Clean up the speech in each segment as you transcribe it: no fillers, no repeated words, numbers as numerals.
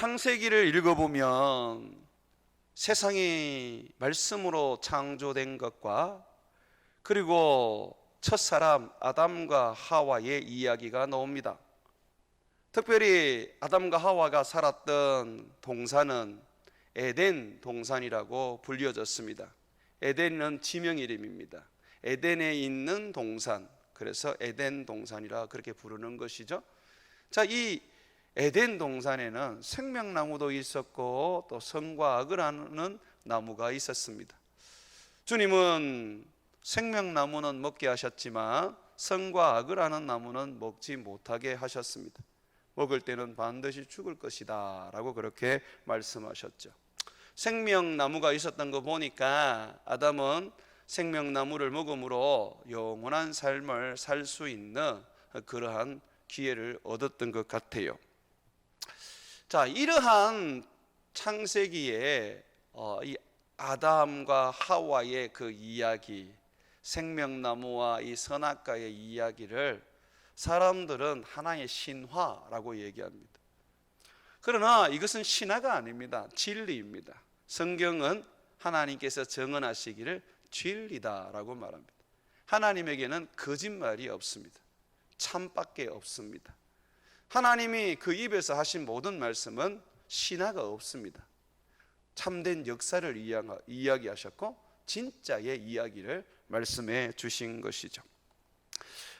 창세기를 읽어보면 세상이 말씀으로 창조된 것과 그리고 첫사람 아담과 하와의 이야기가 나옵니다. 특별히 아담과 하와가 살았던 동산은 에덴 동산이라고 불려졌습니다. 에덴은 지명 이름입니다. 에덴에 있는 동산, 그래서 에덴 동산이라 그렇게 부르는 것이죠. 자, 이 에덴 동산에는 생명나무도 있었고 또 선과 악을 아는 나무가 있었습니다. 주님은 생명나무는 먹게 하셨지만 선과 악을 아는 나무는 먹지 못하게 하셨습니다. 먹을 때는 반드시 죽을 것이다 라고 그렇게 말씀하셨죠. 생명나무가 있었던 거 보니까 아담은 생명나무를 먹음으로 영원한 삶을 살 수 있는 그러한 기회를 얻었던 것 같아요. 자, 이러한 창세기에 이 아담과 하와의 그 이야기, 생명나무와 이 선악과의 이야기를 사람들은 하나의 신화라고 얘기합니다. 그러나 이것은 신화가 아닙니다. 진리입니다. 성경은 하나님께서 정언하시기를 진리다라고 말합니다. 하나님에게는 거짓말이 없습니다. 참밖에 없습니다. 하나님이 그 입에서 하신 모든 말씀은 신화가 없습니다. 참된 역사를 이야기하셨고 진짜의 이야기를 말씀해 주신 것이죠.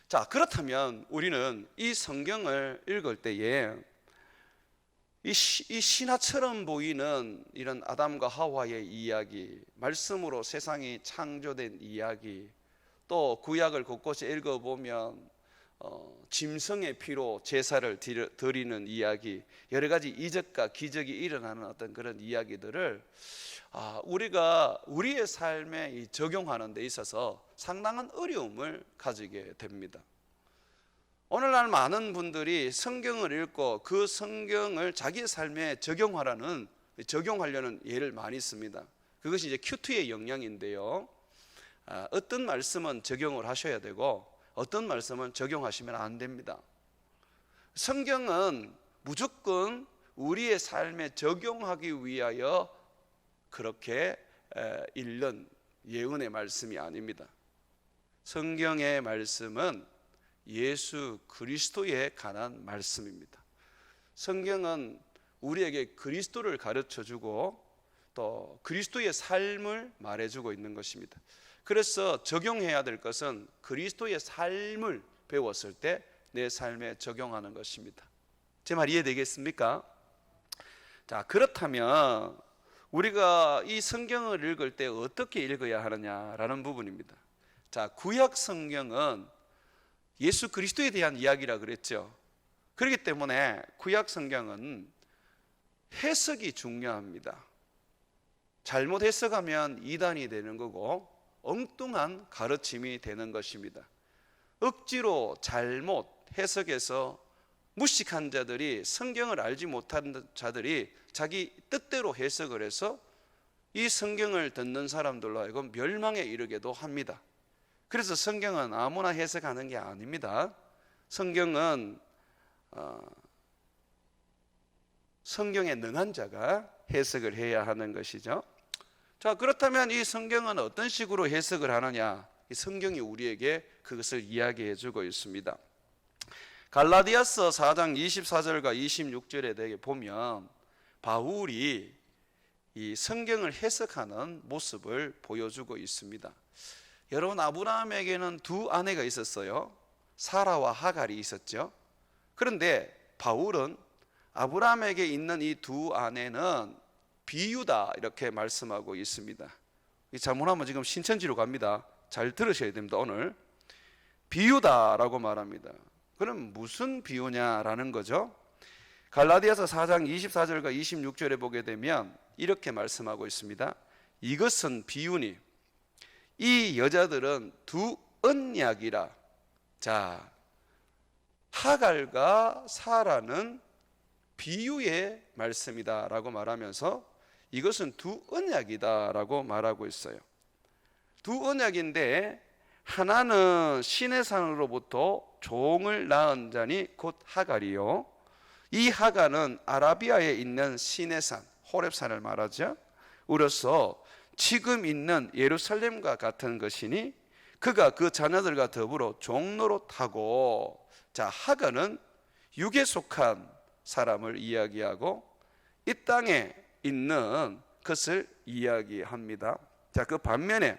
자, 그렇다면 우리는 이 성경을 읽을 때에 이 신화처럼 보이는 이런 아담과 하와의 이야기, 말씀으로 세상이 창조된 이야기, 또 구약을 곳곳에 읽어보면 짐승의 피로 제사를 드리는 이야기, 여러 가지 이적과 기적이 일어나는 어떤 그런 이야기들을 우리가 우리의 삶에 적용하는 데 있어서 상당한 어려움을 가지게 됩니다. 오늘날 많은 분들이 성경을 읽고 그 성경을 자기 삶에 적용하려는 예를 많이 씁니다. 그것이 이제 큐티의 영향인데요. 어떤 말씀은 적용을 하셔야 되고 어떤 말씀은 적용하시면 안 됩니다. 성경은 무조건 우리의 삶에 적용하기 위하여 그렇게 읽는 예언의 말씀이 아닙니다. 성경의 말씀은 예수 그리스도에 관한 말씀입니다. 성경은 우리에게 그리스도를 가르쳐주고 또 그리스도의 삶을 말해주고 있는 것입니다. 그래서 적용해야 될 것은 그리스도의 삶을 배웠을 때 내 삶에 적용하는 것입니다. 제 말 이해되겠습니까? 자, 그렇다면 우리가 이 성경을 읽을 때 어떻게 읽어야 하느냐라는 부분입니다. 자, 구약 성경은 예수 그리스도에 대한 이야기라 그랬죠. 그렇기 때문에 구약 성경은 해석이 중요합니다. 잘못 해석하면 이단이 되는 거고 엉뚱한 가르침이 되는 것입니다. 억지로 잘못 해석해서 무식한 자들이, 성경을 알지 못한 자들이 자기 뜻대로 해석을 해서 이 성경을 듣는 사람들로 하여금 멸망에 이르게도 합니다. 그래서 성경은 아무나 해석하는 게 아닙니다. 성경은 성경에 능한 자가 해석을 해야 하는 것이죠. 자, 그렇다면 이 성경은 어떤 식으로 해석을 하느냐? 이 성경이 우리에게 그것을 이야기해 주고 있습니다. 갈라디아서 4장 24절과 26절에 대해 보면 바울이 이 성경을 해석하는 모습을 보여주고 있습니다. 여러분, 아브라함에게는 두 아내가 있었어요. 사라와 하갈이 있었죠. 그런데 바울은 아브라함에게 있는 이 두 아내는 비유다 이렇게 말씀하고 있습니다. 잘못하면 지금 신천지로 갑니다. 잘 들으셔야 됩니다. 오늘 비유다라고 말합니다. 그럼 무슨 비유냐라는 거죠. 갈라디아서 4장 24절과 26절에 보게 되면 이렇게 말씀하고 있습니다. 이것은 비유니 이 여자들은 두 언약이라. 자, 하갈과 사라는 비유의 말씀이다 라고 말하면서 이것은 두 언약이다 라고 말하고 있어요. 두 언약인데 하나는 시내산으로부터 종을 낳은 자니 곧 하갈이요, 이 하갈은 아라비아에 있는 시내산 호렙산을 말하죠. 우로서 지금 있는 예루살렘과 같은 것이니 그가 그 자녀들과 더불어 종로로 타고, 자, 하갈은 육에 속한 사람을 이야기하고 이 땅에 있는 것을 이야기합니다. 자, 그 반면에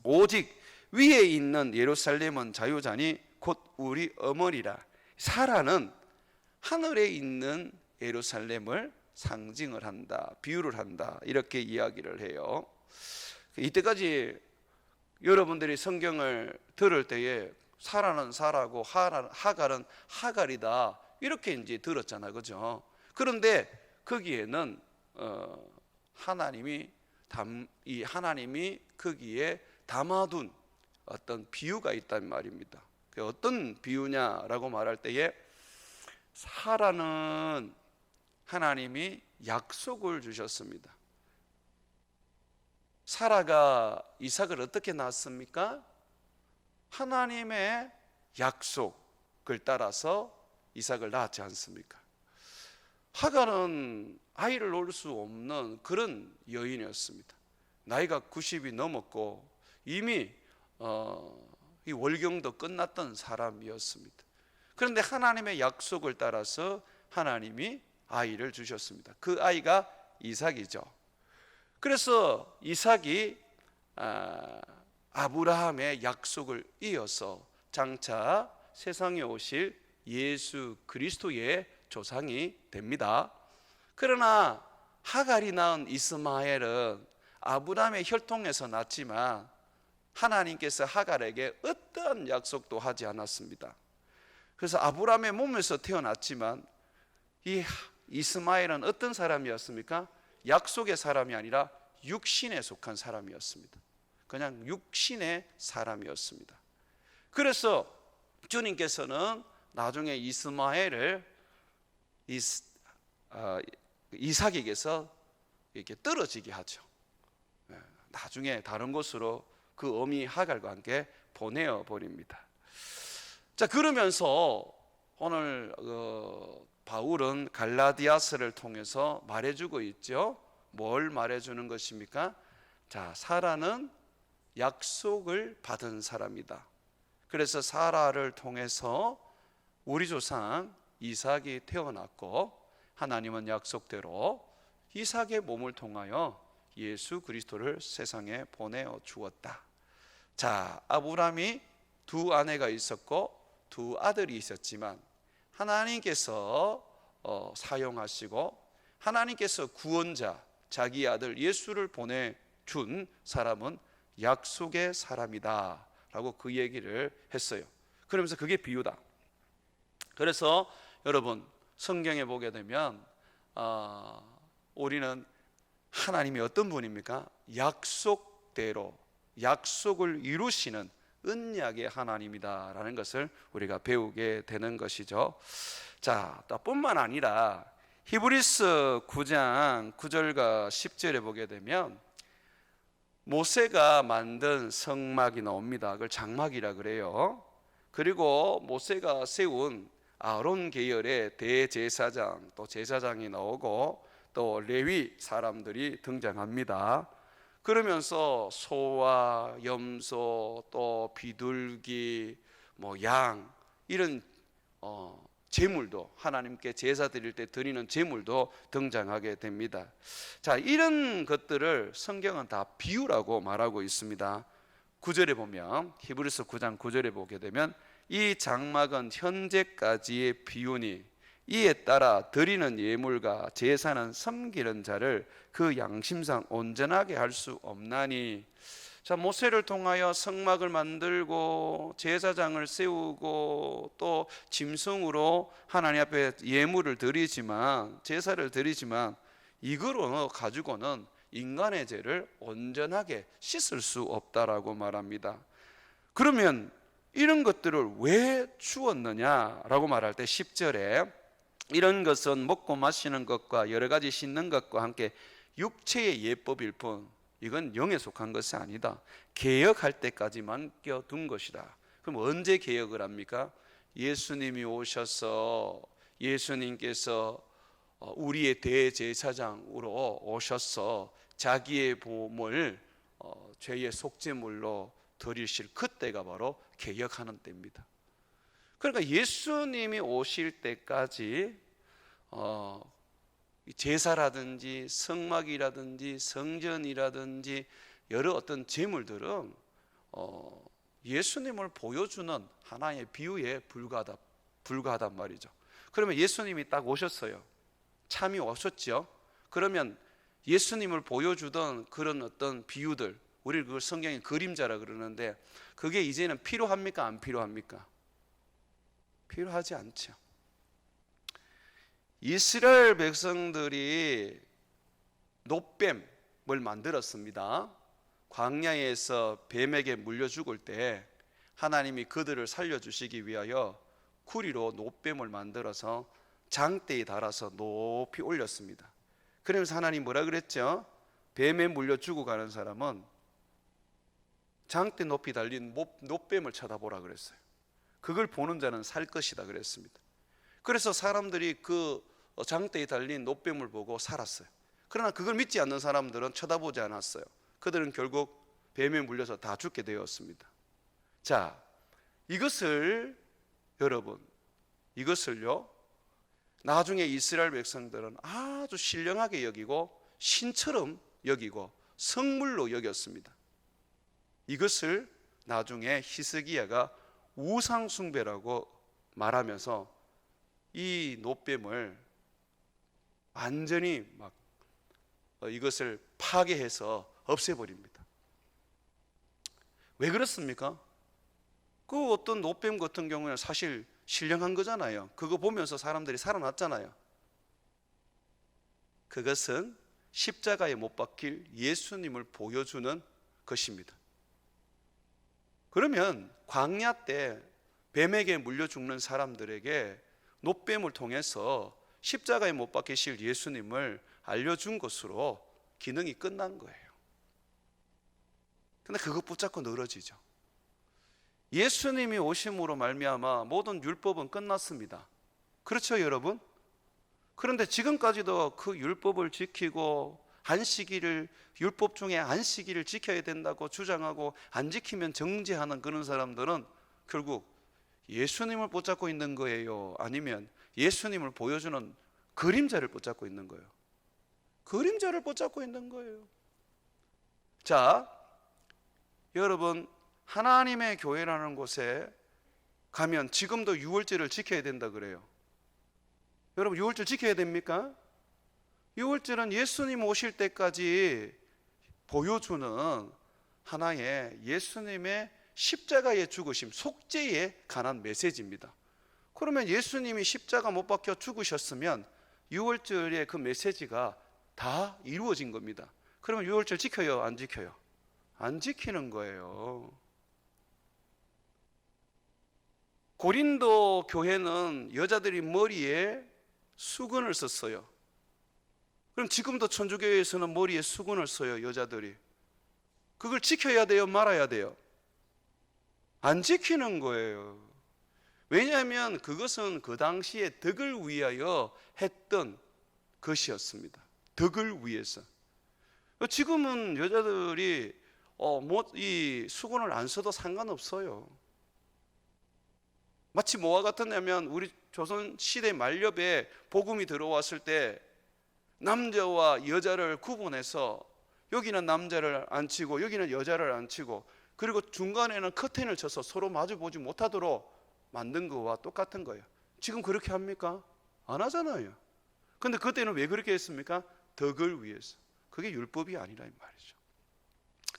오직 위에 있는 예루살렘은 자유자니 곧 우리 어머니라. 사라는 하늘에 있는 예루살렘을 상징을 한다, 비유를 한다, 이렇게 이야기를 해요. 이때까지 여러분들이 성경을 들을 때에 사라는 사라고 하갈은 하갈이다, 이렇게 이제 들었잖아요, 그죠? 그런데 거기에는 하나님이 거기에 담아둔 어떤 비유가 있단 말입니다. 어떤 비유냐라고 말할 때에 사라는 하나님이 약속을 주셨습니다. 사라가 이삭을 어떻게 낳았습니까? 하나님의 약속을 따라서 이삭을 낳았지 않습니까? 하갈은 아이를 낳을 수 없는 그런 여인이었습니다. 나이가 90이 넘었고 이미 이 월경도 끝났던 사람이었습니다. 그런데 하나님의 약속을 따라서 하나님이 아이를 주셨습니다. 그 아이가 이삭이죠. 그래서 이삭이 아브라함의 약속을 이어서 장차 세상에 오실 예수 그리스도의 조상이 됩니다. 그러나 하갈이 낳은 이스마엘은 아브라함의 혈통에서 났지만 하나님께서 하갈에게 어떠한 약속도 하지 않았습니다. 그래서 아브라함의 몸에서 태어났지만 이 이스마엘은 어떤 사람이었습니까? 약속의 사람이 아니라 육신에 속한 사람이었습니다. 그냥 육신의 사람이었습니다. 그래서 주님께서는 나중에 이스마엘을 이삭에게서 이렇게 떨어지게 하죠. 나중에 다른 곳으로 그 어미 하갈과 함께 보내어 버립니다. 자, 그러면서 오늘 바울은 갈라디아서를 통해서 말해주고 있죠. 뭘 말해주는 것입니까? 자, 사라는 약속을 받은 사람이다. 그래서 사라를 통해서 우리 조상 이삭이 태어났고 하나님은 약속대로 이삭의 몸을 통하여 예수 그리스도를 세상에 보내어 주었다. 자, 아브라함이 두 아내가 있었고 두 아들이 있었지만 하나님께서 사용하시고 하나님께서 구원자 자기 아들 예수를 보내준 사람은 약속의 사람이다 라고 그 얘기를 했어요. 그러면서 그게 비유다. 그래서 여러분 성경에 보게 되면 우리는 하나님이 어떤 분입니까? 약속대로 약속을 이루시는 언약의 하나님이다라는 것을 우리가 배우게 되는 것이죠. 자, 또 뿐만 아니라 히브리서 9장 9절과 10절에 보게 되면 모세가 만든 성막이 나옵니다. 그걸 장막이라 그래요. 그리고 모세가 세운 아론 계열의 대제사장, 또 제사장이 나오고 또 레위 사람들이 등장합니다. 그러면서 소와 염소 또 비둘기 양 이런 제물도 하나님께 제사 드릴 때 드리는 제물도 등장하게 됩니다. 자, 이런 것들을 성경은 다 비유라고 말하고 있습니다. 9절에 보면 히브리서 9장 9절에 보게 되면 이 장막은 현재까지의 비유니 이에 따라 드리는 예물과 제사는 섬기는 자를 그 양심상 온전하게 할 수 없나니. 자, 모세를 통하여 성막을 만들고 제사장을 세우고 또 짐승으로 하나님 앞에 예물을 드리지만 제사를 드리지만 이거로 가지고는 인간의 죄를 온전하게 씻을 수 없다라고 말합니다. 그러면 이런 것들을 왜 주었느냐라고 말할 때 10절에 이런 것은 먹고 마시는 것과 여러 가지 씻는 것과 함께 육체의 예법일 뿐 이건 영에 속한 것이 아니다. 개혁할 때까지만 껴둔 것이다. 그럼 언제 개혁을 합니까? 예수님이 오셔서 예수님께서 우리의 대제사장으로 오셔서 자기의 몸을 죄의 속죄물로 드리실 그때가 바로 개혁하는 때입니다. 그러니까 예수님이 오실 때까지 제사라든지 성막이라든지 성전이라든지 여러 어떤 제물들은 예수님을 보여주는 하나의 비유에 불과하단 말이죠. 그러면 예수님이 딱 오셨어요. 참이 오셨죠. 그러면 예수님을 보여주던 그런 어떤 비유들, 우리 그걸 성경의 그림자라 그러는데, 그게 이제는 필요합니까? 안 필요합니까? 필요하지 않죠. 이스라엘 백성들이 놋뱀을 만들었습니다. 광야에서 뱀에게 물려 죽을 때 하나님이 그들을 살려주시기 위하여 구리로 놋뱀을 만들어서 장대에 달아서 높이 올렸습니다. 그러면서 하나님 뭐라 그랬죠? 뱀에 물려 죽어가는 사람은 장대 높이 달린 놋뱀을 쳐다보라 그랬어요. 그걸 보는 자는 살 것이다 그랬습니다. 그래서 사람들이 그 장대에 달린 놋뱀을 보고 살았어요. 그러나 그걸 믿지 않는 사람들은 쳐다보지 않았어요. 그들은 결국 뱀에 물려서 다 죽게 되었습니다. 자, 이것을요 나중에 이스라엘 백성들은 아주 신령하게 여기고 신처럼 여기고 성물로 여겼습니다. 이것을 나중에 히스기야가 우상숭배라고 말하면서 이 놋뱀을 완전히 막 이것을 파괴해서 없애버립니다. 왜 그렇습니까? 그 어떤 놋뱀 같은 경우는 사실 신령한 거잖아요. 그거 보면서 사람들이 살아났잖아요. 그것은 십자가에 못 박힐 예수님을 보여주는 것입니다. 그러면 광야 때 뱀에게 물려 죽는 사람들에게 놋뱀을 통해서 십자가에 못 박히실 예수님을 알려준 것으로 기능이 끝난 거예요. 근데 그거 붙잡고 늘어지죠. 예수님이 오심으로 말미암아 모든 율법은 끝났습니다. 그렇죠, 여러분? 그런데 지금까지도 그 율법을 지키고 안식일을, 율법 중에 안식일을 지켜야 된다고 주장하고 안 지키면 정죄하는 그런 사람들은 결국 예수님을 붙잡고 있는 거예요? 아니면 예수님을 보여주는 그림자를 붙잡고 있는 거예요? 그림자를 붙잡고 있는 거예요. 자, 여러분, 하나님의 교회라는 곳에 가면 지금도 유월절을 지켜야 된다 그래요. 여러분, 유월절 지켜야 됩니까? 유월절은 예수님 오실 때까지 보여주는 하나의 예수님의 십자가의 죽으심, 속죄에 관한 메시지입니다. 그러면 예수님이 십자가 못 박혀 죽으셨으면 유월절의 그 메시지가 다 이루어진 겁니다. 그러면 유월절 지켜요? 안 지켜요? 안 지키는 거예요. 고린도 교회는 여자들이 머리에 수건을 썼어요. 그럼 지금도 천주교회에서는 머리에 수건을 써요, 여자들이. 그걸 지켜야 돼요? 말아야 돼요? 안 지키는 거예요. 왜냐하면 그것은 그 당시에 덕을 위하여 했던 것이었습니다. 덕을 위해서. 지금은 여자들이 이 수건을 안 써도 상관없어요. 마치 뭐와 같았냐면 우리 조선 시대 말엽에 복음이 들어왔을 때 남자와 여자를 구분해서 여기는 남자를 앉히고 여기는 여자를 앉히고 그리고 중간에는 커튼을 쳐서 서로 마주보지 못하도록 만든 거와 똑같은 거예요. 지금 그렇게 합니까? 안 하잖아요. 근데 그때는 왜 그렇게 했습니까? 덕을 위해서. 그게 율법이 아니라 이 말이죠.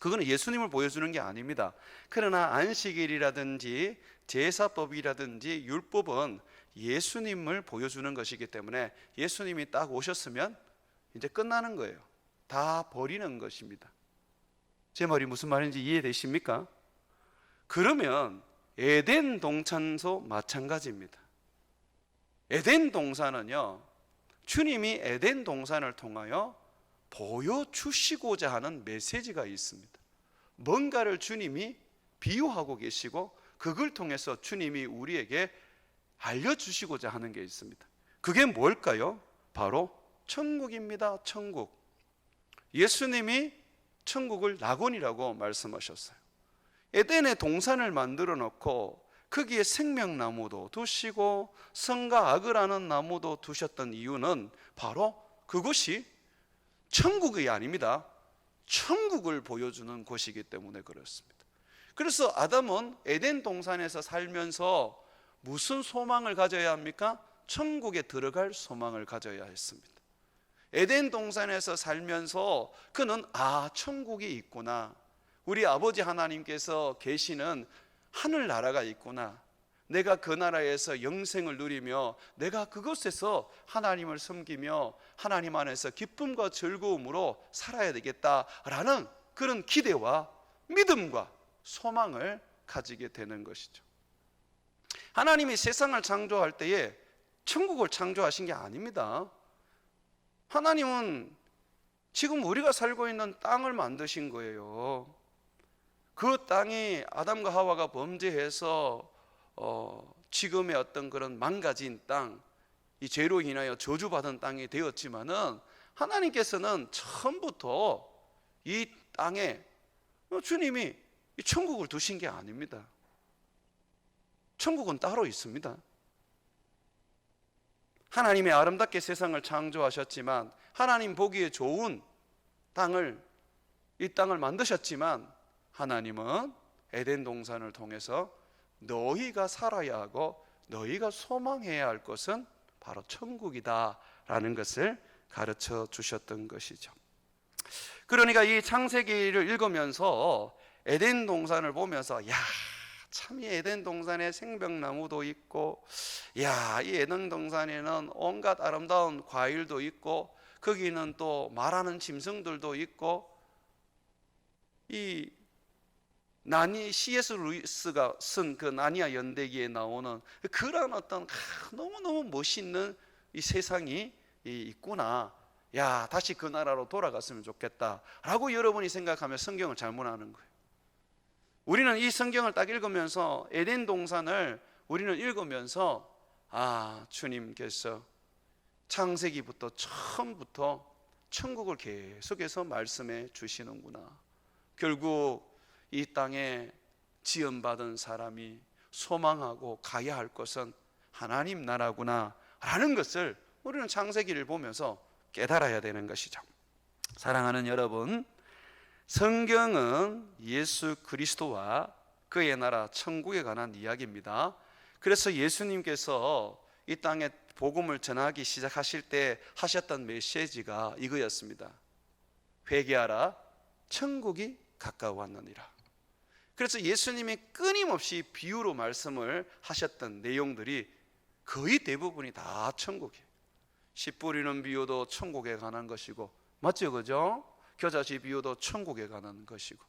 그거는 예수님을 보여주는 게 아닙니다. 그러나 안식일이라든지 제사법이라든지 율법은 예수님을 보여주는 것이기 때문에 예수님이 딱 오셨으면 이제 끝나는 거예요. 다 버리는 것입니다. 제 말이 무슨 말인지 이해되십니까? 그러면 에덴 동산도 마찬가지입니다. 에덴 동산은요, 주님이 에덴 동산을 통하여 보여주시고자 하는 메시지가 있습니다. 뭔가를 주님이 비유하고 계시고 그걸 통해서 주님이 우리에게 알려주시고자 하는 게 있습니다. 그게 뭘까요? 바로 천국입니다. 천국. 예수님이 천국을 낙원이라고 말씀하셨어요. 에덴의 동산을 만들어 놓고 거기에 생명나무도 두시고 선과 악을 아는 나무도 두셨던 이유는 바로 그곳이 천국이 아닙니다. 천국을 보여주는 곳이기 때문에 그렇습니다. 그래서 아담은 에덴 동산에서 살면서 무슨 소망을 가져야 합니까? 천국에 들어갈 소망을 가져야 했습니다. 에덴 동산에서 살면서 그는 천국이 있구나, 우리 아버지 하나님께서 계시는 하늘나라가 있구나, 내가 그 나라에서 영생을 누리며 내가 그곳에서 하나님을 섬기며 하나님 안에서 기쁨과 즐거움으로 살아야 되겠다라는 그런 기대와 믿음과 소망을 가지게 되는 것이죠. 하나님이 세상을 창조할 때에 천국을 창조하신 게 아닙니다. 하나님은 지금 우리가 살고 있는 땅을 만드신 거예요. 그 땅이 아담과 하와가 범죄해서 지금의 어떤 그런 망가진 땅, 이 죄로 인하여 저주받은 땅이 되었지만은 하나님께서는 처음부터 이 땅에 주님이 이 천국을 두신 게 아닙니다. 천국은 따로 있습니다. 하나님이 아름답게 세상을 창조하셨지만, 하나님 보기에 좋은 이 땅을 만드셨지만, 하나님은 에덴 동산을 통해서 너희가 살아야 하고 너희가 소망해야 할 것은 바로 천국이다라는 것을 가르쳐 주셨던 것이죠. 그러니까 이 창세기를 읽으면서 에덴 동산을 보면서 참 이 에덴 동산에 생명나무도 있고, 이 에덴 동산에는 온갖 아름다운 과일도 있고, 거기는 또 말하는 짐승들도 있고, 이 C.S. 루이스가 쓴 그 나니아 연대기에 나오는 그런 어떤 너무너무 멋있는 이 세상이 있구나, 다시 그 나라로 돌아갔으면 좋겠다 라고 여러분이 생각하면 성경을 잘못 아는 거예요. 우리는 이 성경을 딱 읽으면서 에덴 동산을 우리는 읽으면서 주님께서 창세기부터 처음부터 천국을 계속해서 말씀해 주시는구나, 결국 이 땅에 지음받은 사람이 소망하고 가야 할 것은 하나님 나라구나 라는 것을 우리는 창세기를 보면서 깨달아야 되는 것이죠. 사랑하는 여러분, 성경은 예수 그리스도와 그의 나라 천국에 관한 이야기입니다. 그래서 예수님께서 이 땅에 복음을 전하기 시작하실 때 하셨던 메시지가 이거였습니다. 회개하라, 천국이 가까워왔느니라. 그래서 예수님이 끊임없이 비유로 말씀을 하셨던 내용들이 거의 대부분이 다 천국이에요. 씨 뿌리는 비유도 천국에 관한 것이고, 맞죠? 그죠? 겨자씨 비유도 천국에 관한 것이고,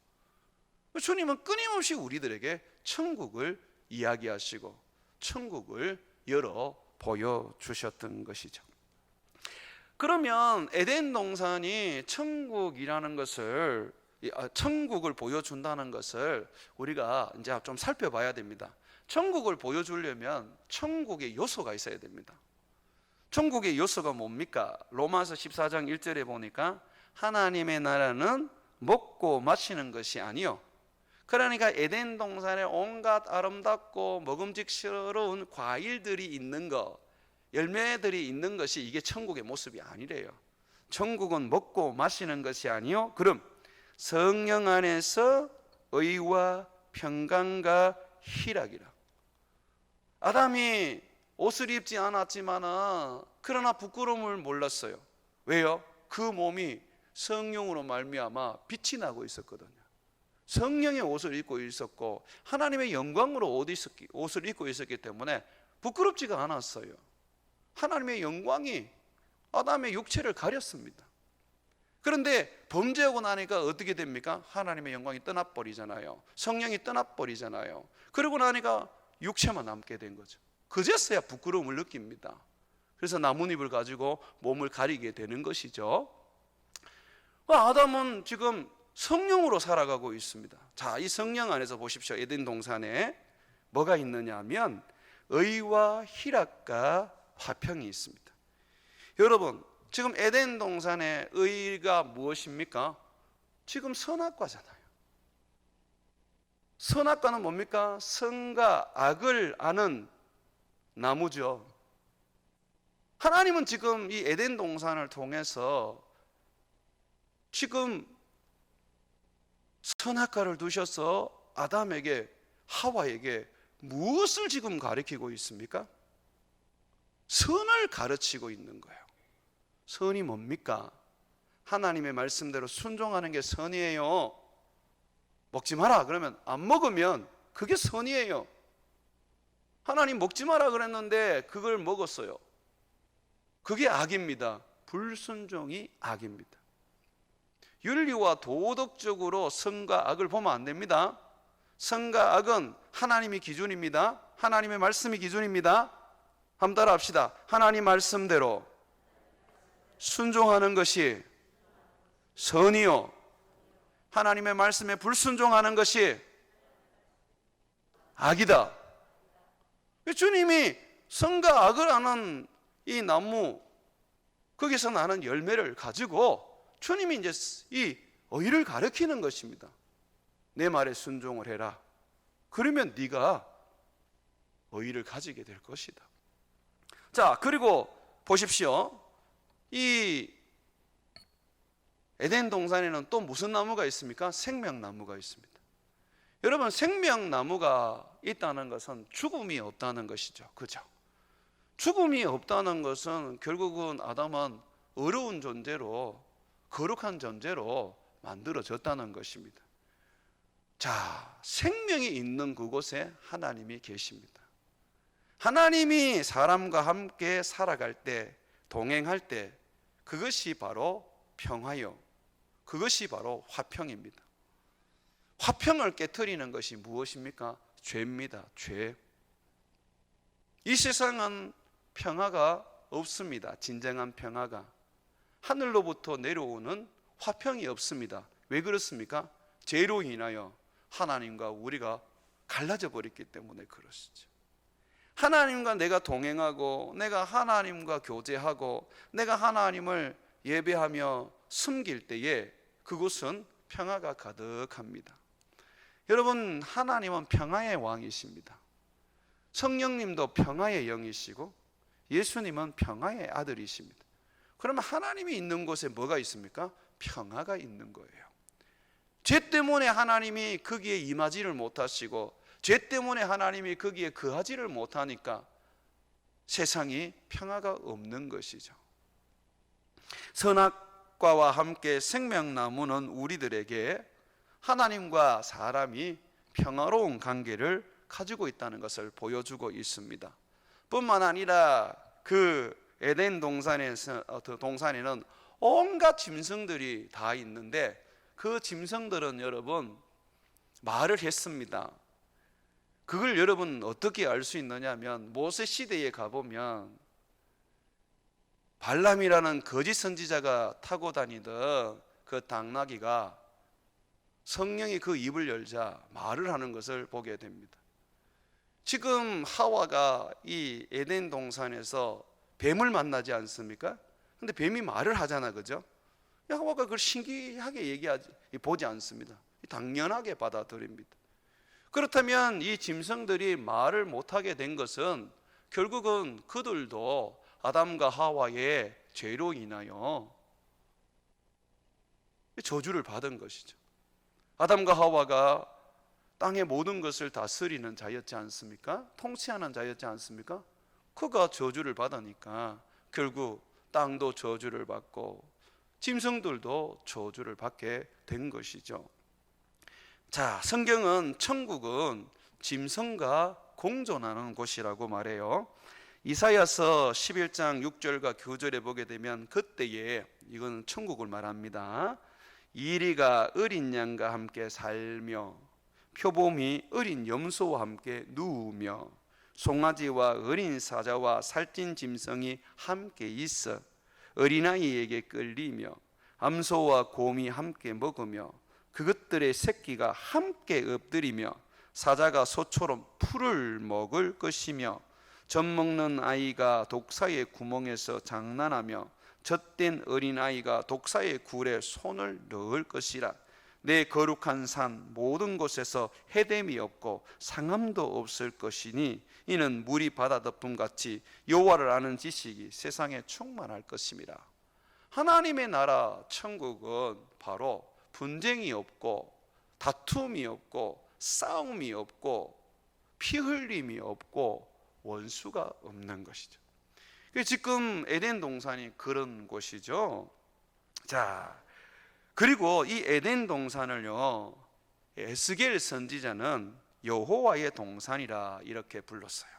주님은 끊임없이 우리들에게 천국을 이야기하시고 천국을 열어 보여주셨던 것이죠. 그러면 에덴 동산이 천국이라는 것을, 천국을 보여준다는 것을 우리가 이제 좀 살펴봐야 됩니다. 천국을 보여주려면 천국의 요소가 있어야 됩니다. 천국의 요소가 뭡니까? 로마서 14장 1절에 보니까 하나님의 나라는 먹고 마시는 것이 아니요, 그러니까 에덴 동산에 온갖 아름답고 먹음직스러운 과일들이 있는 것, 열매들이 있는 것이 이게 천국의 모습이 아니래요. 천국은 먹고 마시는 것이 아니요, 그럼 성령 안에서 의와 평강과 희락이라. 아담이 옷을 입지 않았지만은 그러나 부끄러움을 몰랐어요. 왜요? 그 몸이 성령으로 말미암아 빛이 나고 있었거든요. 성령의 옷을 입고 있었고 하나님의 영광으로 옷을 입고 있었기 때문에 부끄럽지가 않았어요. 하나님의 영광이 아담의 육체를 가렸습니다. 그런데 범죄하고 나니까 어떻게 됩니까? 하나님의 영광이 떠나버리잖아요. 성령이 떠나버리잖아요. 그러고 나니까 육체만 남게 된 거죠. 그제서야 부끄러움을 느낍니다. 그래서 나뭇잎을 가지고 몸을 가리게 되는 것이죠. 아담은 지금 성령으로 살아가고 있습니다. 자, 이 성령 안에서 보십시오. 에덴 동산에 뭐가 있느냐 하면 의와 희락과 화평이 있습니다. 여러분, 지금 에덴 동산의 의가 무엇입니까? 지금 선악과잖아요. 선악과는 뭡니까? 선과 악을 아는 나무죠. 하나님은 지금 이 에덴 동산을 통해서 지금 선악과를 두셔서 아담에게, 하와에게 무엇을 지금 가르치고 있습니까? 선을 가르치고 있는 거예요. 선이 뭡니까? 하나님의 말씀대로 순종하는 게 선이에요. 먹지 마라 그러면 안 먹으면 그게 선이에요. 하나님 먹지 마라 그랬는데 그걸 먹었어요. 그게 악입니다. 불순종이 악입니다. 윤리와 도덕적으로 선과 악을 보면 안 됩니다. 선과 악은 하나님이 기준입니다. 하나님의 말씀이 기준입니다. 한번 따라 합시다. 하나님 말씀대로 순종하는 것이 선이요, 하나님의 말씀에 불순종하는 것이 악이다. 주님이 선과 악을 아는 이 나무, 거기서 나는 열매를 가지고 주님이 이제 이 의를 가르치는 것입니다. 내 말에 순종을 해라. 그러면 네가 의를 가지게 될 것이다. 자, 그리고 보십시오. 이 에덴 동산에는 또 무슨 나무가 있습니까? 생명나무가 있습니다. 여러분, 생명나무가 있다는 것은 죽음이 없다는 것이죠. 그죠? 죽음이 없다는 것은 결국은 아담은 어려운 존재로, 거룩한 존재로 만들어졌다는 것입니다. 자, 생명이 있는 그곳에 하나님이 계십니다. 하나님이 사람과 함께 살아갈 때, 동행할 때, 그것이 바로 평화요, 그것이 바로 화평입니다. 화평을 깨트리는 것이 무엇입니까? 죄입니다. 죄. 이 세상은 평화가 없습니다. 진정한 평화가. 하늘로부터 내려오는 화평이 없습니다. 왜 그렇습니까? 죄로 인하여 하나님과 우리가 갈라져 버렸기 때문에 그러시죠. 하나님과 내가 동행하고, 내가 하나님과 교제하고, 내가 하나님을 예배하며 숨길 때에 그곳은 평화가 가득합니다. 여러분, 하나님은 평화의 왕이십니다. 성령님도 평화의 영이시고 예수님은 평화의 아들이십니다. 그러면 하나님이 있는 곳에 뭐가 있습니까? 평화가 있는 거예요. 죄 때문에 하나님이 거기에 임하지를 못하시고, 죄 때문에 하나님이 거기에 거하지를 못하니까 세상이 평화가 없는 것이죠. 선악과와 함께 생명나무는 우리들에게 하나님과 사람이 평화로운 관계를 가지고 있다는 것을 보여주고 있습니다. 뿐만 아니라 그 에덴 동산에는 온갖 짐승들이 다 있는데, 그 짐승들은 여러분 말을 했습니다. 그걸 여러분 어떻게 알 수 있느냐 하면, 모세 시대에 가보면 발람이라는 거짓 선지자가 타고 다니던 그 당나귀가 성령이 그 입을 열자 말을 하는 것을 보게 됩니다. 지금 하와가 이 에덴 동산에서 뱀을 만나지 않습니까? 근데 뱀이 말을 하잖아, 그죠? 하와가 그걸 신기하게 보지 않습니다. 당연하게 받아들입니다. 그렇다면 이 짐승들이 말을 못하게 된 것은 결국은 그들도 아담과 하와의 죄로 인하여 저주를 받은 것이죠. 아담과 하와가 땅의 모든 것을 다스리는 자였지 않습니까? 통치하는 자였지 않습니까? 그가 저주를 받으니까 결국 땅도 저주를 받고 짐승들도 저주를 받게 된 것이죠. 자, 성경은 천국은 짐승과 공존하는 곳이라고 말해요. 이사야서 11장 6절과 9절에 보게 되면, 그때에, 이건 천국을 말합니다. 이리가 어린 양과 함께 살며 표범이 어린 염소와 함께 누우며 송아지와 어린 사자와 살찐 짐승이 함께 있어 어린아이에게 끌리며 암소와 곰이 함께 먹으며 그것들의 새끼가 함께 엎드리며 사자가 소처럼 풀을 먹을 것이며 젖 먹는 아이가 독사의 구멍에서 장난하며 젖된 어린아이가 독사의 굴에 손을 넣을 것이라. 내 거룩한 산 모든 곳에서 해됨이 없고 상함도 없을 것이니 이는 물이 바다 덮음 같이 여호와를 아는 지식이 세상에 충만할 것임이라. 하나님의 나라 천국은 바로 분쟁이 없고 다툼이 없고 싸움이 없고 피 흘림이 없고 원수가 없는 것이죠. 지금 에덴 동산이 그런 곳이죠. 자, 그리고 이 에덴 동산을요, 에스겔 선지자는 여호와의 동산이라 이렇게 불렀어요.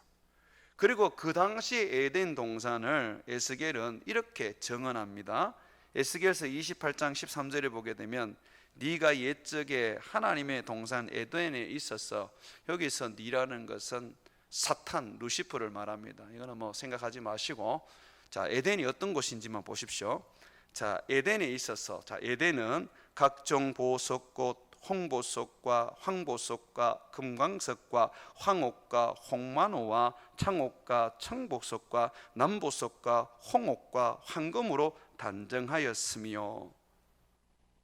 그리고 그 당시 에덴 동산을 에스겔은 이렇게 정언합니다. 에스겔서 28장 13절에 보게 되면 네가 옛적에 하나님의 동산 에덴에 있었어. 여기서 네라는 것은 사탄 루시퍼를 말합니다. 이거는 뭐 생각하지 마시고, 자, 에덴이 어떤 곳인지만 보십시오. 자, 에덴에 있어서, 자, 에덴은 각종 보석꽃, 홍보석과 황보석과 금광석과 황옥과 홍만호와 창옥과 청보석과 남보석과 홍옥과 황금으로 단정하였으며,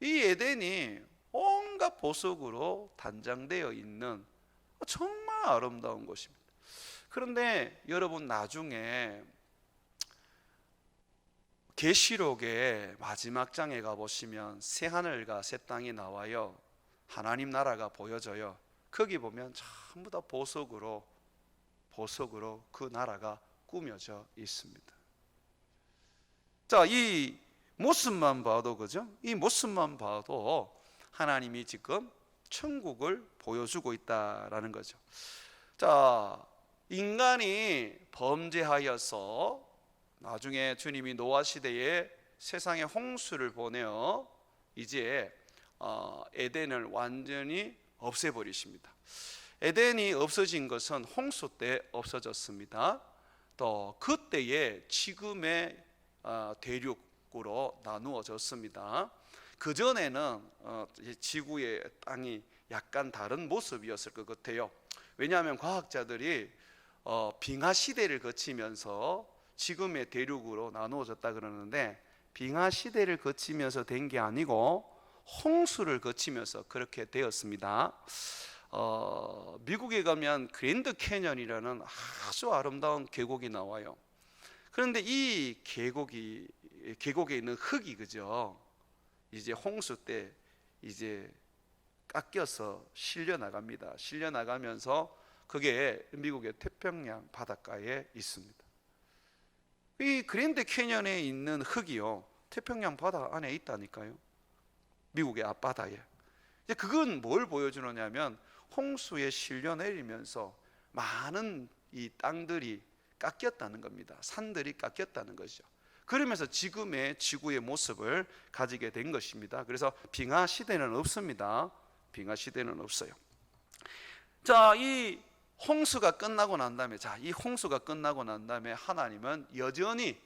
이 에덴이 온갖 보석으로 단장되어 있는 정말 아름다운 곳입니다. 그런데 여러분, 나중에 계시록의 마지막 장에 가보시면 새하늘과 새 땅이 나와요. 하나님 나라가 보여져요. 거기 보면 전부 다 보석으로 그 나라가 꾸며져 있습니다. 자, 이 모습만 봐도, 그죠? 이 모습만 봐도 하나님이 지금 천국을 보여주고 있다라는 거죠. 자, 인간이 범죄하여서 나중에 주님이 노아 시대에 세상에 홍수를 보내어 이제 에덴을 완전히 없애버리십니다. 에덴이 없어진 것은 홍수 때 없어졌습니다. 또 그때에 지금의 대륙으로 나누어졌습니다. 그 전에는 지구의 땅이 약간 다른 모습이었을 것 같아요. 왜냐하면 과학자들이 빙하 시대를 거치면서 지금의 대륙으로 나누어졌다 그러는데, 빙하 시대를 거치면서 된 게 아니고 홍수를 거치면서 그렇게 되었습니다. 미국에 가면 그랜드 캐년이라는 아주 아름다운 계곡이 나와요. 그런데 이 계곡에 있는 흙이, 그죠? 이제 홍수 때 이제 깎여서 실려 나갑니다. 실려 나가면서 그게 미국의 태평양 바닷가에 있습니다. 이 그랜드 캐년에 있는 흙이요, 태평양 바다 안에 있다니까요. 미국의 앞바다에. 그건 뭘 보여주느냐면 홍수에 실려 내리면서 많은 이 땅들이 깎였다는 겁니다. 산들이 깎였다는 것이죠. 그러면서 지금의 지구의 모습을 가지게 된 것입니다. 그래서 빙하 시대는 없습니다. 빙하 시대는 없어요. 자, 이 홍수가 끝나고 난 다음에, 이 홍수가 끝나고 난 다음에 하나님은 여전히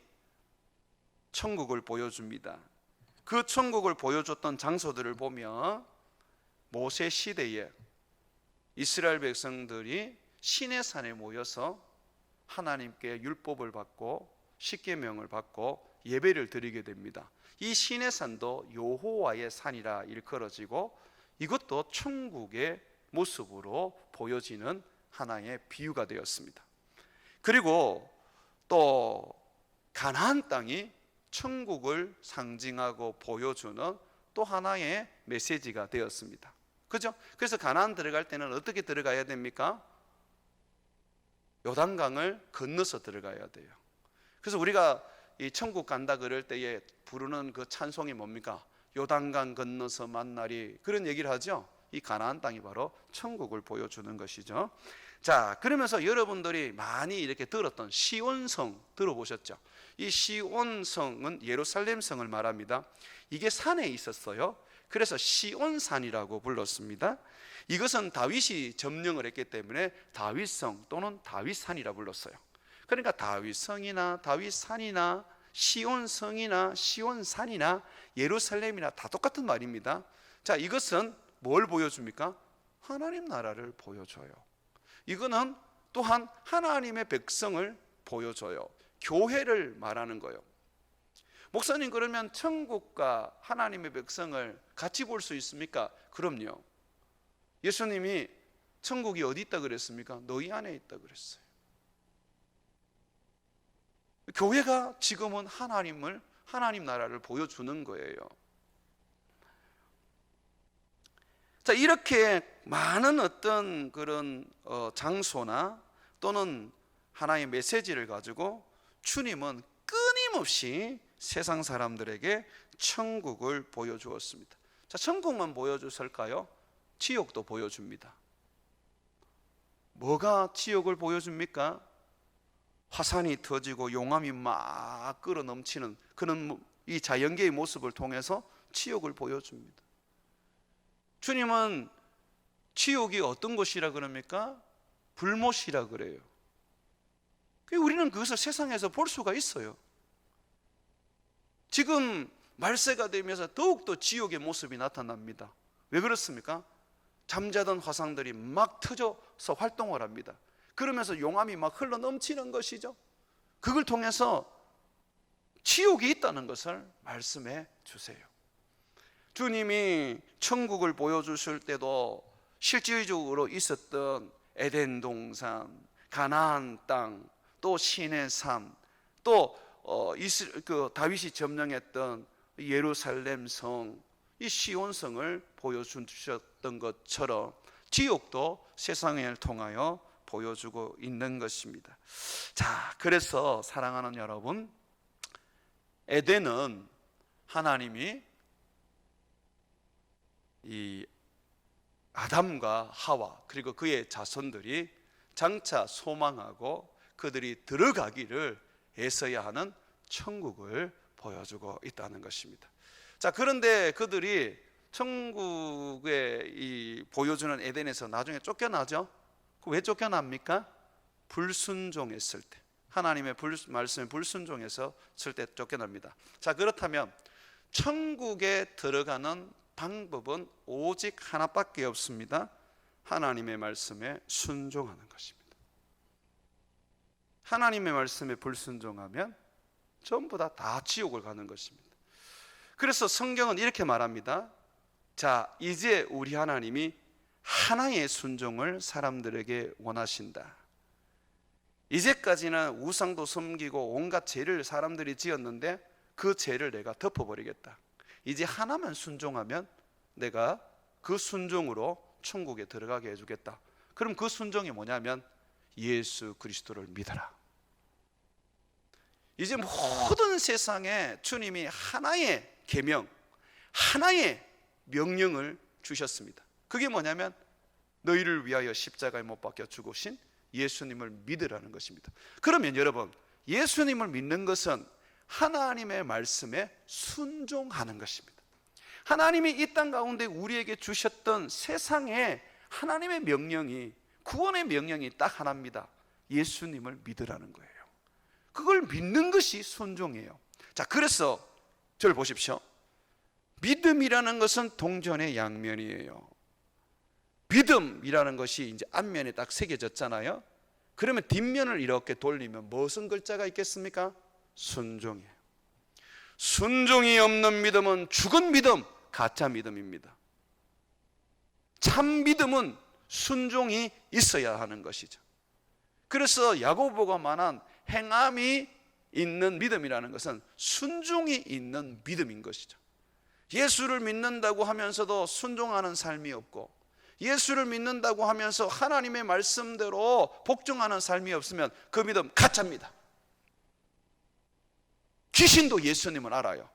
천국을 보여줍니다. 그 천국을 보여줬던 장소들을 보면 모세 시대에 이스라엘 백성들이 시내산에 모여서 하나님께 율법을 받고 십계명을 받고 예배를 드리게 됩니다. 이 시내산도 여호와의 산이라 일컬어지고, 이것도 천국의 모습으로 보여지는 하나의 비유가 되었습니다. 그리고 또 가나안 땅이 천국을 상징하고 보여주는 또 하나의 메시지가 되었습니다. 그죠? 그래서 가나안 들어갈 때는 어떻게 들어가야 됩니까? 요단강을 건너서 들어가야 돼요. 그래서 우리가 이 천국 간다 그럴 때에 부르는 그 찬송이 뭡니까? 요단강 건너서 만나리, 그런 얘기를 하죠. 이 가나안 땅이 바로 천국을 보여주는 것이죠. 자, 그러면서 여러분들이 많이 이렇게 들었던 시온성 들어보셨죠? 이 시온성은 예루살렘 성을 말합니다. 이게 산에 있었어요. 그래서 시온산이라고 불렀습니다. 이것은 다윗이 점령을 했기 때문에 다윗성 또는 다윗산이라 불렀어요. 그러니까 다윗성이나 다윗산이나 시온성이나 시온산이나 예루살렘이나 다 똑같은 말입니다. 자, 이것은 뭘 보여줍니까? 하나님 나라를 보여줘요. 이거는 또한 하나님의 백성을 보여줘요. 교회를 말하는 거예요. 목사님, 그러면 천국과 하나님의 백성을 같이 볼 수 있습니까? 그럼요. 예수님이 천국이 어디 있다 그랬습니까? 너희 안에 있다 그랬어요. 교회가 지금은 하나님 나라를 보여주는 거예요. 자, 이렇게 많은 어떤 그런 장소나 또는 하나의 메시지를 가지고 주님은 끊임없이 세상 사람들에게 천국을 보여주었습니다. 자, 천국만 보여줬을까요? 지옥도 보여줍니다. 뭐가 지옥을 보여줍니까? 화산이 터지고 용암이 막 끓어 넘치는 그런 이 자연계의 모습을 통해서 지옥을 보여줍니다. 주님은 지옥이 어떤 곳이라 그럽니까? 불못이라 그래요. 우리는 그것을 세상에서 볼 수가 있어요. 지금 말세가 되면서 더욱더 지옥의 모습이 나타납니다. 왜 그렇습니까? 잠자던 화상들이 막 터져서 활동을 합니다. 그러면서 용암이 막 흘러 넘치는 것이죠. 그걸 통해서 지옥이 있다는 것을 말씀해 주세요. 주님이 천국을 보여주실 때도 실질적으로 있었던 에덴 동산, 가나안 땅, 또 신의 산, 또 다윗이 점령했던 예루살렘 성, 이 시온성을 보여주셨던 것처럼 지옥도 세상을 통하여 보여주고 있는 것입니다. 자, 그래서 사랑하는 여러분, 에덴은 하나님이 이 아담과 하와 그리고 그의 자손들이 장차 소망하고 그들이 들어가기를 애써야 하는 천국을 보여주고 있다는 것입니다. 자, 그런데 그들이 천국에 보여주는 에덴에서 나중에 쫓겨나죠. 왜 쫓겨납니까? 불순종했을 때, 하나님의 말씀에 불순종했을 때 쫓겨납니다. 자, 그렇다면 천국에 들어가는 방법은 오직 하나밖에 없습니다. 하나님의 말씀에 순종하는 것입니다. 하나님의 말씀에 불순종하면 전부 다 지옥을 가는 것입니다. 그래서 성경은 이렇게 말합니다. 자, 이제 우리 하나님이 하나의 순종을 사람들에게 원하신다. 이제까지는 우상도 섬기고 온갖 죄를 사람들이 지었는데 그 죄를 내가 덮어버리겠다. 이제 하나만 순종하면 내가 그 순종으로 천국에 들어가게 해주겠다. 그럼 그 순종이 뭐냐면 예수 그리스도를 믿어라. 이제 모든 세상에 주님이 하나의 계명, 하나의 명령을 주셨습니다. 그게 뭐냐면 너희를 위하여 십자가에 못 박혀 죽으신 예수님을 믿으라는 것입니다. 그러면 여러분, 예수님을 믿는 것은 하나님의 말씀에 순종하는 것입니다. 하나님이 이 땅 가운데 우리에게 주셨던 세상에 하나님의 명령이, 구원의 명령이 딱 하나입니다. 예수님을 믿으라는 거예요. 그걸 믿는 것이 순종이에요. 자, 그래서 저를 보십시오. 믿음이라는 것은 동전의 양면이에요. 믿음이라는 것이 이제 앞면에 딱 새겨졌잖아요. 그러면 뒷면을 이렇게 돌리면 무슨 글자가 있겠습니까? 순종이에요. 순종이 없는 믿음은 죽은 믿음, 가짜 믿음입니다. 참 믿음은 순종이 있어야 하는 것이죠. 그래서 야고보가 말한 행함이 있는 믿음이라는 것은 순종이 있는 믿음인 것이죠. 예수를 믿는다고 하면서도 순종하는 삶이 없고, 예수를 믿는다고 하면서 하나님의 말씀대로 복종하는 삶이 없으면 그 믿음 가짜입니다. 귀신도 예수님을 알아요.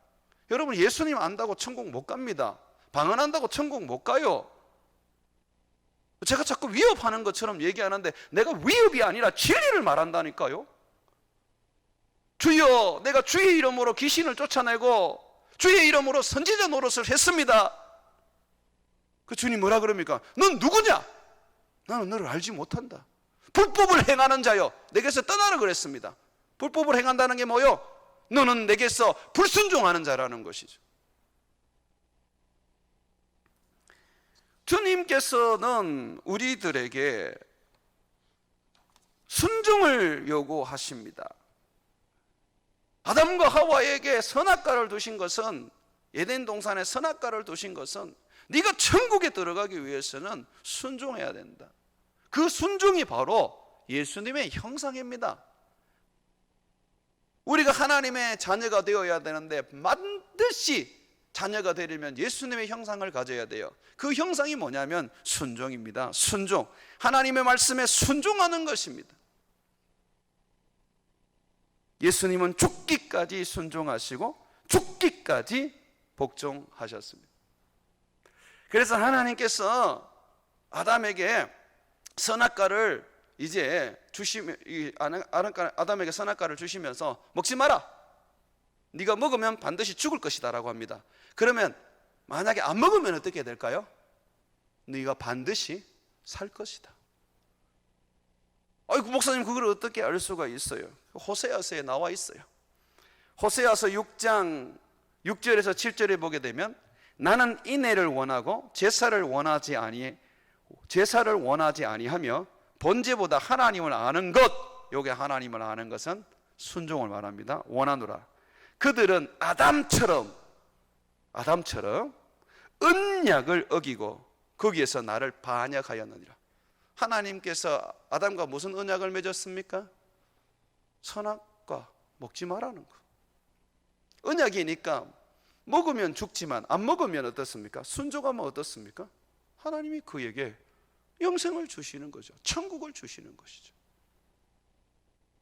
여러분, 예수님 안다고 천국 못 갑니다. 방언한다고 천국 못 가요. 제가 자꾸 위협하는 것처럼 얘기하는데 내가 위협이 아니라 진리를 말한다니까요. 주여, 내가 주의 이름으로 귀신을 쫓아내고 주의 이름으로 선지자 노릇을 했습니다. 그 주님 뭐라 그럽니까? 넌 누구냐? 나는 너를 알지 못한다. 불법을 행하는 자여, 내게서 떠나라 그랬습니다. 불법을 행한다는 게 뭐요? 너는 내게서 불순종하는 자라는 것이죠. 주님께서는 우리들에게 순종을 요구하십니다. 아담과 하와에게 선악과를 두신 것은, 에덴 동산에 선악과를 두신 것은 네가 천국에 들어가기 위해서는 순종해야 된다. 그 순종이 바로 예수님의 형상입니다. 우리가 하나님의 자녀가 되어야 되는데 반드시 자녀가 되려면 예수님의 형상을 가져야 돼요. 그 형상이 뭐냐면 순종입니다. 순종. 하나님의 말씀에 순종하는 것입니다. 예수님은 죽기까지 순종하시고 죽기까지 복종하셨습니다. 그래서 하나님께서 아담에게 선악과를 이제 아담에게 선악과를 주시면서 먹지 마라, 네가 먹으면 반드시 죽을 것이다 라고 합니다. 그러면 만약에 안 먹으면 어떻게 될까요? 네가 반드시 살 것이다. 아이고 목사님, 그걸 어떻게 알 수가 있어요? 호세아서에 나와 있어요. 호세아서 6장 6절에서 7절에 보게 되면 나는 인애를 원하고 제사를 원하지 아니하며 번제보다 하나님을 아는 것, 요게 하나님을 아는 것은 순종을 말합니다. 원하노라. 그들은 아담처럼 언약을 어기고 거기에서 나를 반역하였느니라. 하나님께서 아담과 무슨 언약을 맺었습니까? 선악과 먹지 말라는 거. 언약이니까 먹으면 죽지만 안 먹으면 어떻습니까? 순종하면 어떻습니까? 하나님이 그에게 영생을 주시는 거죠. 천국을 주시는 것이죠.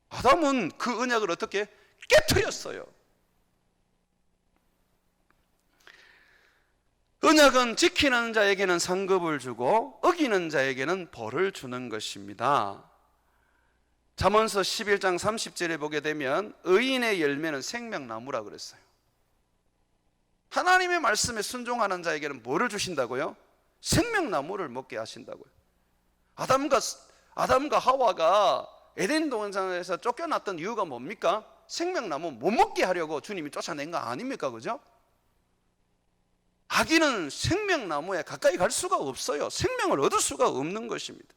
아담은 그 언약을 어떻게 깨트렸어요. 언약은 지키는 자에게는 상급을 주고 어기는 자에게는 벌을 주는 것입니다. 잠언서 11장 30절에 보게 되면 의인의 열매는 생명나무라 그랬어요. 하나님의 말씀에 순종하는 자에게는 뭐를 주신다고요? 생명나무를 먹게 하신다고요. 아담과 하와가 에덴 동산에서 쫓겨났던 이유가 뭡니까? 생명나무 못 먹게 하려고 주님이 쫓아낸 거 아닙니까? 그죠? 악인은 생명나무에 가까이 갈 수가 없어요. 생명을 얻을 수가 없는 것입니다.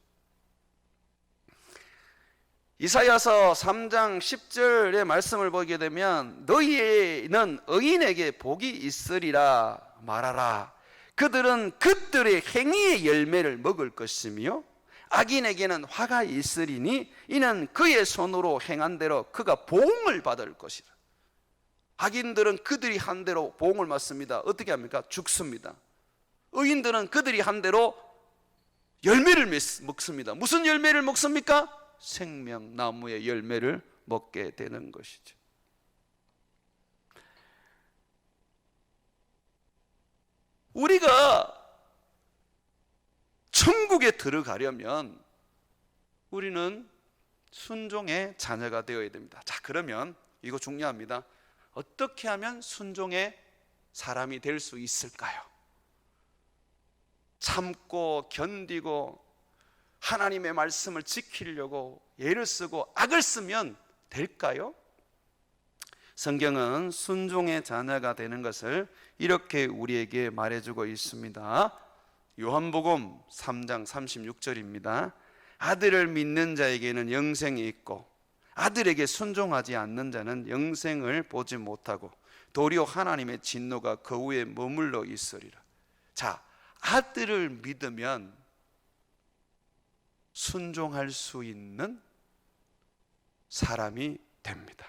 이사야서 3장 10절의 말씀을 보게 되면 너희는 의인에게 복이 있으리라 말하라. 그들은 그들의 행위의 열매를 먹을 것이며 악인에게는 화가 있으리니 이는 그의 손으로 행한 대로 그가 보응을 받을 것이라. 악인들은 그들이 한 대로 보응을 받습니다. 어떻게 합니까? 죽습니다. 의인들은 그들이 한 대로 열매를 먹습니다. 무슨 열매를 먹습니까? 생명나무의 열매를 먹게 되는 것이죠. 우리가 천국에 들어가려면 우리는 순종의 자녀가 되어야 됩니다. 자, 그러면 이거 중요합니다. 어떻게 하면 순종의 사람이 될 수 있을까요? 참고 견디고 하나님의 말씀을 지키려고 애를 쓰고 악을 쓰면 될까요? 성경은 순종의 자녀가 되는 것을 이렇게 우리에게 말해주고 있습니다. 요한복음 3장 36절입니다. 아들을 믿는 자에게는 영생이 있고 아들에게 순종하지 않는 자는 영생을 보지 못하고 도리어 하나님의 진노가 그 위에 머물러 있으리라. 자, 아들을 믿으면 순종할 수 있는 사람이 됩니다.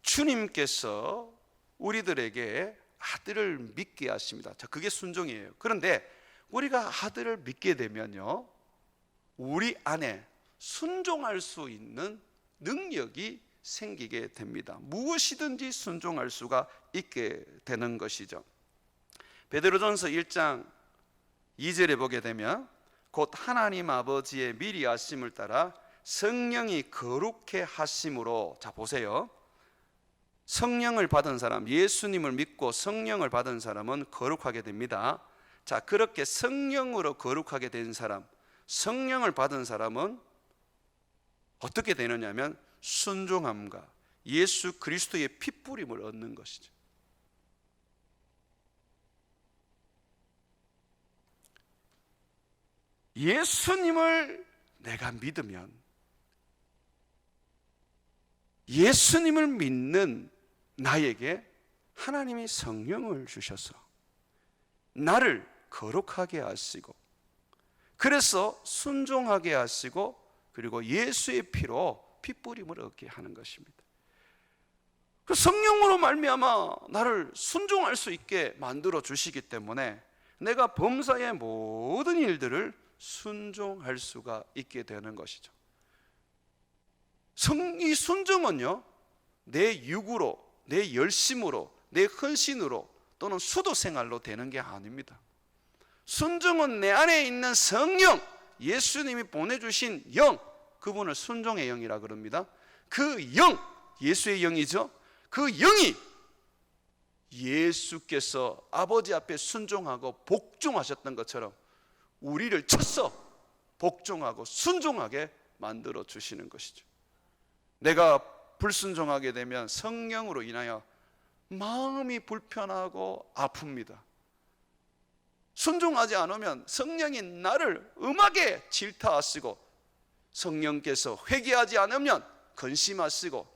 주님께서 우리들에게 아들을 믿게 하십니다. 자, 그게 순종이에요. 그런데 우리가 아들을 믿게 되면요, 우리 안에 순종할 수 있는 능력이 생기게 됩니다. 무엇이든지 순종할 수가 있게 되는 것이죠. 베드로전서 1장 2절에 보게 되면 곧 하나님 아버지의 미리 아심을 따라 성령이 거룩해 하심으로, 자 보세요, 성령을 받은 사람, 예수님을 믿고 성령을 받은 사람은 거룩하게 됩니다. 자, 그렇게 성령으로 거룩하게 된 사람, 성령을 받은 사람은 어떻게 되느냐면 순종함과 예수 그리스도의 핏뿌림을 얻는 것이죠. 예수님을 내가 믿으면 예수님을 믿는 나에게 하나님이 성령을 주셔서 나를 거룩하게 하시고, 그래서 순종하게 하시고, 그리고 예수의 피로 핏부림을 얻게 하는 것입니다. 그 성령으로 말미암아 나를 순종할 수 있게 만들어 주시기 때문에 내가 범사의 모든 일들을 순종할 수가 있게 되는 것이죠. 이 순종은요, 내 육으로, 내 열심으로, 내 헌신으로 또는 수도 생활로 되는 게 아닙니다. 순종은 내 안에 있는 성령, 예수님이 보내주신 영, 그분을 순종의 영이라 그럽니다. 그 영, 예수의 영이죠. 그 영이 예수께서 아버지 앞에 순종하고 복종하셨던 것처럼 우리를 쳐서 복종하고 순종하게 만들어 주시는 것이죠. 내가 불순종하게 되면 성령으로 인하여 마음이 불편하고 아픕니다. 순종하지 않으면 성령이 나를 음하게 질타하시고, 성령께서 회개하지 않으면 근심하시고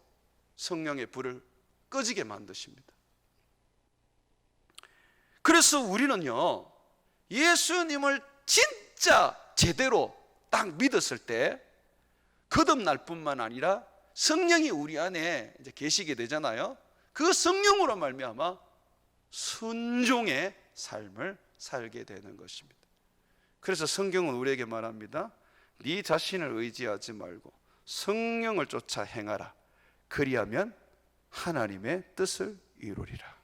성령의 불을 꺼지게 만드십니다. 그래서 우리는요, 예수님을 진짜 제대로 딱 믿었을 때 거듭날 뿐만 아니라 성령이 우리 안에 이제 계시게 되잖아요. 그 성령으로 말미암아 순종의 삶을 살게 되는 것입니다. 그래서 성경은 우리에게 말합니다. 네 자신을 의지하지 말고 성령을 쫓아 행하라. 그리하면 하나님의 뜻을 이루리라.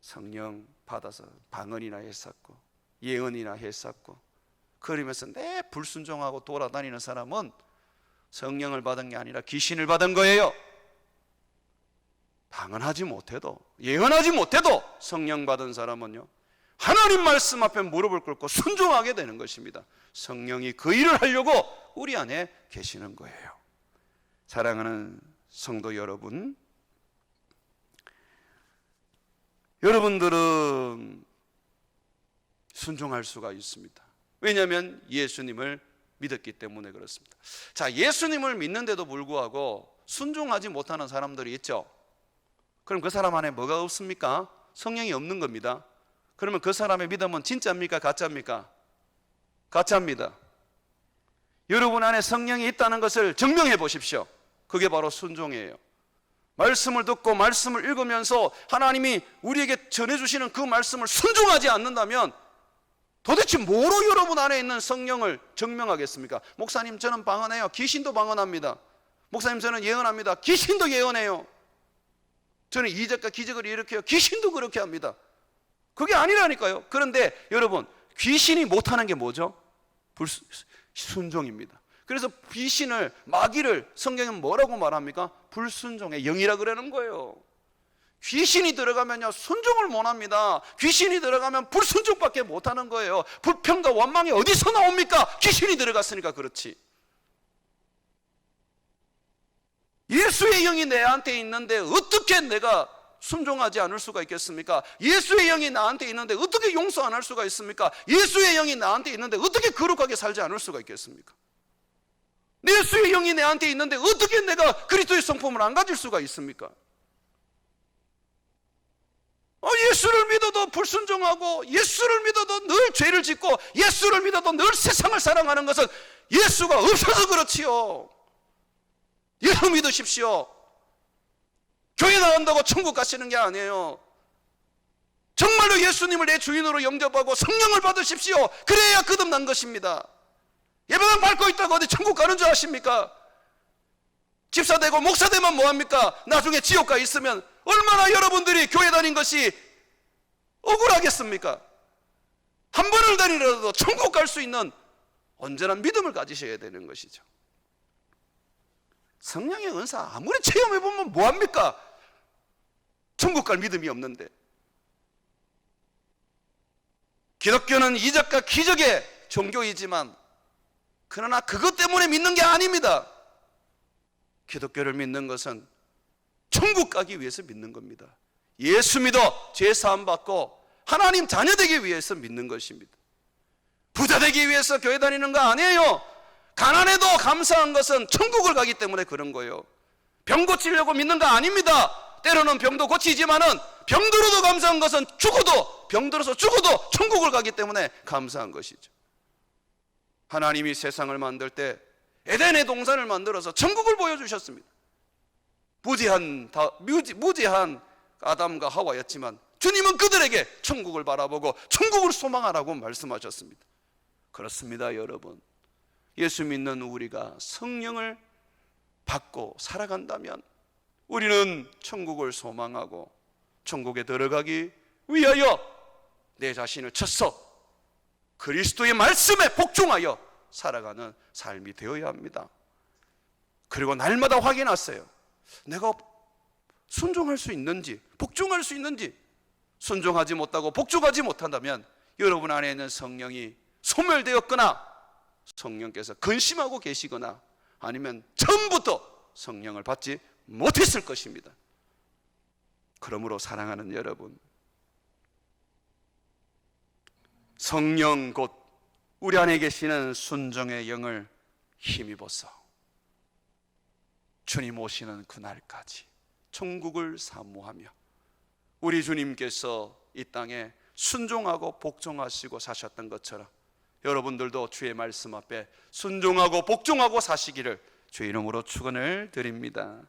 성령 받아서 방언이나 했었고 예언이나 했었고 그러면서 내 불순종하고 돌아다니는 사람은 성령을 받은 게 아니라 귀신을 받은 거예요. 방언하지 못해도, 예언하지 못해도 성령 받은 사람은요, 하나님 말씀 앞에 무릎을 꿇고 순종하게 되는 것입니다. 성령이 그 일을 하려고 우리 안에 계시는 거예요. 사랑하는 성도 여러분, 여러분들은 순종할 수가 있습니다. 왜냐하면 예수님을 믿었기 때문에 그렇습니다. 자, 예수님을 믿는데도 불구하고 순종하지 못하는 사람들이 있죠. 그럼 그 사람 안에 뭐가 없습니까? 성령이 없는 겁니다. 그러면 그 사람의 믿음은 진짜입니까? 가짜입니까? 가짜입니다. 여러분 안에 성령이 있다는 것을 증명해 보십시오. 그게 바로 순종이에요. 말씀을 듣고 말씀을 읽으면서 하나님이 우리에게 전해주시는 그 말씀을 순종하지 않는다면 도대체 뭐로 여러분 안에 있는 성령을 증명하겠습니까? 목사님, 저는 방언해요. 귀신도 방언합니다. 목사님, 저는 예언합니다. 귀신도 예언해요. 저는 이적과 기적을 일으켜요. 귀신도 그렇게 합니다. 그게 아니라니까요. 그런데 여러분, 귀신이 못하는 게 뭐죠? 불순종입니다. 그래서 귀신을, 마귀를 성경은 뭐라고 말합니까? 불순종의 영이라 그러는 거예요. 귀신이 들어가면요, 순종을 못합니다. 귀신이 들어가면 불순종밖에 못하는 거예요. 불평과 원망이 어디서 나옵니까? 귀신이 들어갔으니까 그렇지. 예수의 영이 내한테 있는데 어떻게 내가 순종하지 않을 수가 있겠습니까? 예수의 영이 나한테 있는데 어떻게 용서 안 할 수가 있습니까? 예수의 영이 나한테 있는데 어떻게 거룩하게 살지 않을 수가 있겠습니까? 예수의 영이 내한테 있는데 어떻게 내가 그리스도의 성품을 안 가질 수가 있습니까? 예수를 믿어도 불순종하고, 예수를 믿어도 늘 죄를 짓고, 예수를 믿어도 늘 세상을 사랑하는 것은 예수가 없어서 그렇지요. 예수 믿으십시오. 교회 나온다고 천국 가시는 게 아니에요. 정말로 예수님을 내 주인으로 영접하고 성령을 받으십시오. 그래야 거듭난 것입니다. 예배당 밟고 있다고 어디 천국 가는 줄 아십니까? 집사 되고 목사 되면 뭐합니까? 나중에 지옥 가 있으면 얼마나 여러분들이 교회 다닌 것이 억울하겠습니까? 한 번을 다니더라도 천국 갈 수 있는 온전한 믿음을 가지셔야 되는 것이죠. 성령의 은사 아무리 체험해보면 뭐합니까? 천국 갈 믿음이 없는데. 기독교는 이적과 기적의 종교이지만 그러나 그것 때문에 믿는 게 아닙니다. 기독교를 믿는 것은 천국 가기 위해서 믿는 겁니다. 예수 믿어 죄 사함 받고 하나님 자녀 되기 위해서 믿는 것입니다. 부자 되기 위해서 교회 다니는 거 아니에요. 가난해도 감사한 것은 천국을 가기 때문에 그런 거예요. 병 고치려고 믿는 거 아닙니다. 때로는 병도 고치지만은 병들어도 감사한 것은 죽어도, 병들어서 죽어도 천국을 가기 때문에 감사한 것이죠. 하나님이 세상을 만들 때 에덴의 동산을 만들어서 천국을 보여주셨습니다. 무지한 아담과 하와였지만 주님은 그들에게 천국을 바라보고 천국을 소망하라고 말씀하셨습니다. 그렇습니다, 여러분. 예수 믿는 우리가 성령을 받고 살아간다면 우리는 천국을 소망하고 천국에 들어가기 위하여 내 자신을 쳐서 그리스도의 말씀에 복종하여 살아가는 삶이 되어야 합니다. 그리고 날마다 확인하세요. 내가 순종할 수 있는지, 복종할 수 있는지. 순종하지 못하고 복종하지 못한다면 여러분 안에 있는 성령이 소멸되었거나 성령께서 근심하고 계시거나 아니면 처음부터 성령을 받지 못했을 것입니다. 그러므로 사랑하는 여러분, 성령 곧 우리 안에 계시는 순종의 영을 힘입어서 주님 오시는 그날까지 천국을 사모하며 우리 주님께서 이 땅에 순종하고 복종하시고 사셨던 것처럼 여러분들도 주의 말씀 앞에 순종하고 복종하고 사시기를 주의 이름으로 축원을 드립니다.